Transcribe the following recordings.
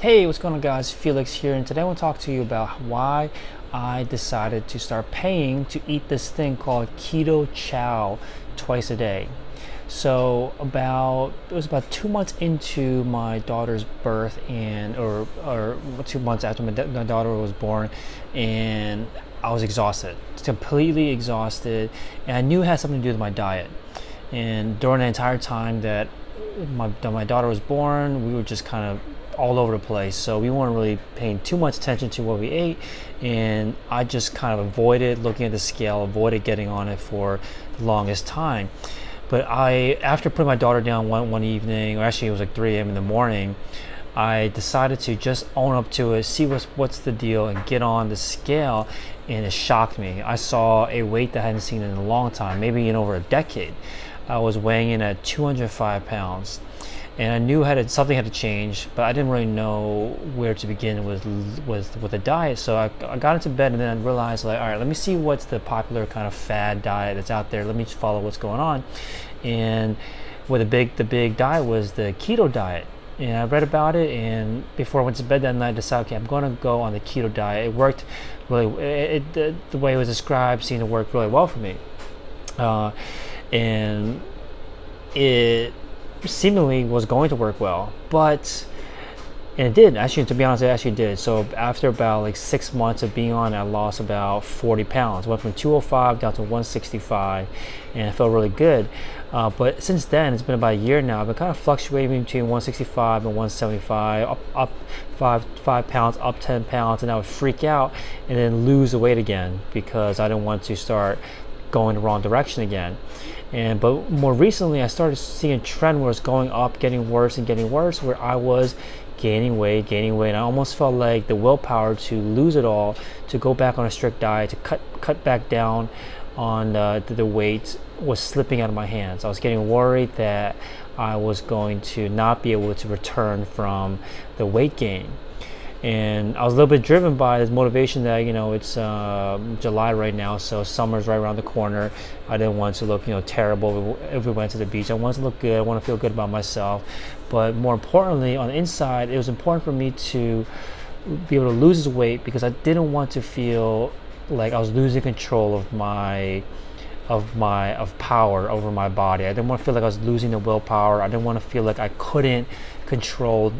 Hey, what's going on, guys? Felix here, and today I want to talk to you about why I decided to start paying to eat this thing called keto chow twice a day. So it was about 2 months into my daughter's birth, and or 2 months after my daughter was born, and I was exhausted, completely exhausted, and I knew it had something to do with my diet. And during the entire time that my daughter was born, we were just kind of all over the place, so we weren't really paying too much attention to what we ate, and I just kind of avoided looking at the scale, avoided getting on it for the longest time. But after putting my daughter down one evening, or actually it was like 3 a.m. in the morning, I decided to just own up to it, see what's the deal, and get on the scale, and it shocked me. I saw a weight that I hadn't seen in a long time, maybe in over a decade. I was weighing in at 205 pounds. And I knew something had to change, but I didn't really know where to begin with the diet. So I got into bed, and then I realized, like, all right, let me see what's the popular kind of fad diet that's out there. Let me just follow what's going on. And the big diet was the keto diet. And I read about it, and before I went to bed that night, I decided, okay, I'm going to go on the keto diet. It worked really. The way it was described seemed to work really well for me, and it seemingly was going to work well, and it did. Actually, to be honest, it actually did. So after about like 6 months of being on, I lost about 40 pounds. Went from 205 down to 165, and it felt really good. But since then, it's been about a year now. I've been kind of fluctuating between 165 and 175, up 5 pounds, up 10 pounds, and I would freak out and then lose the weight again because I didn't want to start going the wrong direction again. But more recently, I started seeing a trend where it's going up, getting worse and getting worse, where I was gaining weight, and I almost felt like the willpower to lose it all, to go back on a strict diet, to cut back down on the weight was slipping out of my hands. I was getting worried that I was going to not be able to return from the weight gain. And I was a little bit driven by this motivation that, it's July right now, so summer's right around the corner. I didn't want to look, terrible if we went to the beach. I wanted to look good. I want to feel good about myself. But more importantly, on the inside, it was important for me to be able to lose this weight because I didn't want to feel like I was losing control of power over my body. I didn't want to feel like I was losing the willpower. I didn't want to feel like I couldn't control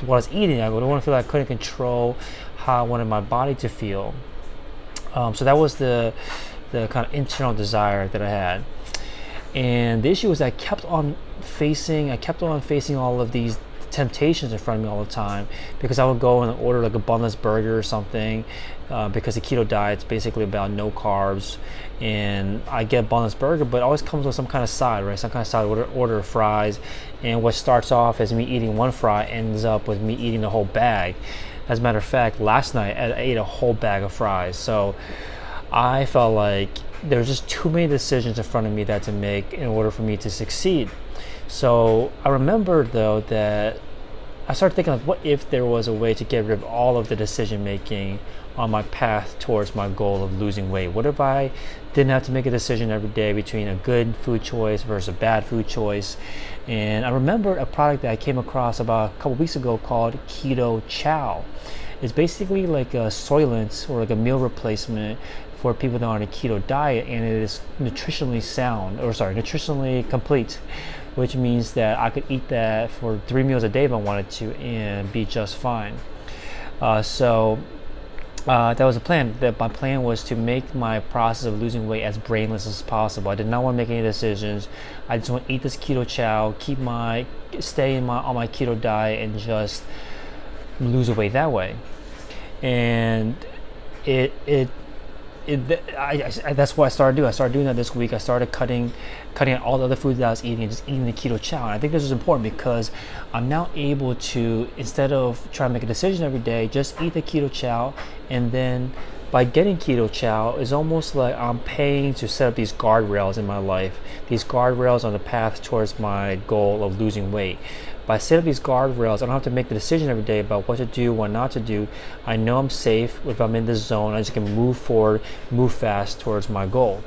what I was eating. I didn't want to feel like I couldn't control how I wanted my body to feel. So that was the kind of internal desire that I had. And the issue was that I kept on facing all of these temptations in front of me all the time, because I would go and order like a bunless burger or something, because the keto diet's basically about no carbs, and I get a bunless burger, but it always comes with some kind of side, right? Some kind of side. Order fries, and what starts off as me eating one fry ends up with me eating the whole bag. As a matter of fact, last night I ate a whole bag of fries. So I felt like there was just too many decisions in front of me that to make in order for me to succeed. So I remembered, though, that I started thinking, like, what if there was a way to get rid of all of the decision making on my path towards my goal of losing weight? What if I didn't have to make a decision every day between a good food choice versus a bad food choice? And I remembered a product that I came across about a couple weeks ago called Keto Chow. It's basically like a Soylent or like a meal replacement for people that are on a keto diet, and it is nutritionally complete, which means that I could eat that for 3 meals a day if I wanted to and be just fine. So that was the plan. That my plan was to make my process of losing weight as brainless as possible. I did not want to make any decisions. I just want to eat this keto chow, stay on my keto diet, and just lose weight that way. And that's what I started doing. I started doing that this week. I started cutting out all the other foods that I was eating and just eating the keto chow. And I think this is important because I'm now able to, instead of trying to make a decision every day, just eat the keto chow. And then by getting keto chow, it's almost like I'm paying to set up these guardrails in my life, these guardrails on the path towards my goal of losing weight. By setting up these guardrails, I don't have to make the decision every day about what to do, what not to do. I know I'm safe. If I'm in this zone, I just can move forward, move fast towards my goal.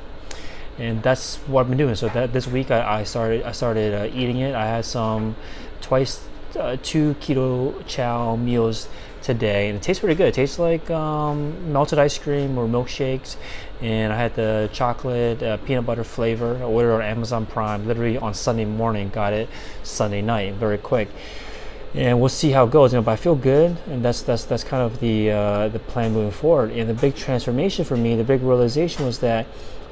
And that's what I've been doing. So this week I started eating it. I had some twice 2 keto chow meals today, and it tastes pretty good. It tastes like melted ice cream or milkshakes. And I had the chocolate peanut butter flavor. I ordered on Amazon Prime literally on Sunday morning, got it Sunday night, very quick. And we'll see how it goes. But I feel good, and that's kind of the plan moving forward. And the big transformation for me, the big realization was that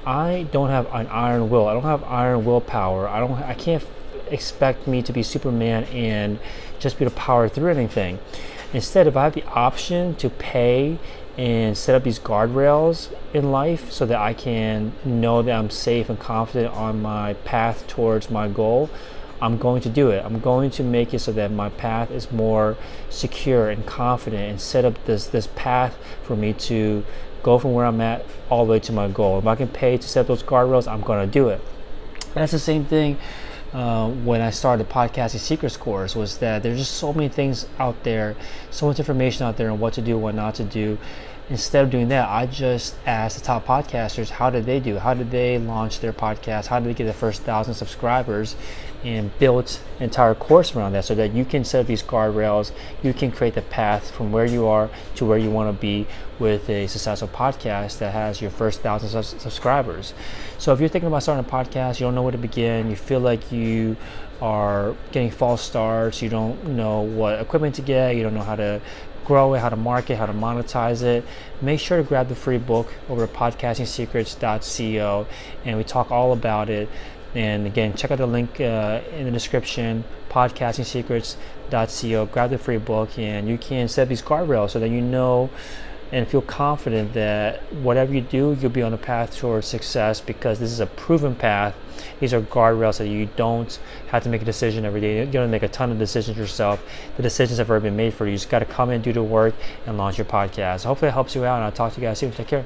I don't have an iron will. I don't have iron willpower. I can't expect me to be Superman and just be able to power through anything. Instead, if I have the option to pay and set up these guardrails in life so that I can know that I'm safe and confident on my path towards my goal, I'm going to do it. I'm going to make it so that my path is more secure and confident, and set up this path for me to go from where I'm at all the way to my goal. If I can pay to set up those guardrails, I'm going to do it. That's the same thing when I started the Podcasting Secrets course, was that there's just so many things out there, so much information out there on what to do, what not to do. Instead of doing that, I just asked the top podcasters, how did they do? How did they launch their podcast? How did they get the first 1,000 subscribers? And built an entire course around that, so that you can set up these guardrails. You can create the path from where you are to where you want to be with a successful podcast that has your first 1,000 subscribers. So if you're thinking about starting a podcast, you don't know where to begin, you feel like you are getting false starts, you don't know what equipment to get, you don't know how to grow it, how to market, how to monetize it, make sure to grab the free book over at podcastingsecrets.co, and we talk all about it. And again, check out the link in the description, podcastingsecrets.co. Grab the free book, and you can set these guardrails so that you know and feel confident that whatever you do, you'll be on a path towards success, because this is a proven path. These are guardrails so that you don't have to make a decision every day. You don't make a ton of decisions yourself. The decisions have already been made for you. You just got to come in, do the work, and launch your podcast. Hopefully it helps you out, and I'll talk to you guys soon. Take care.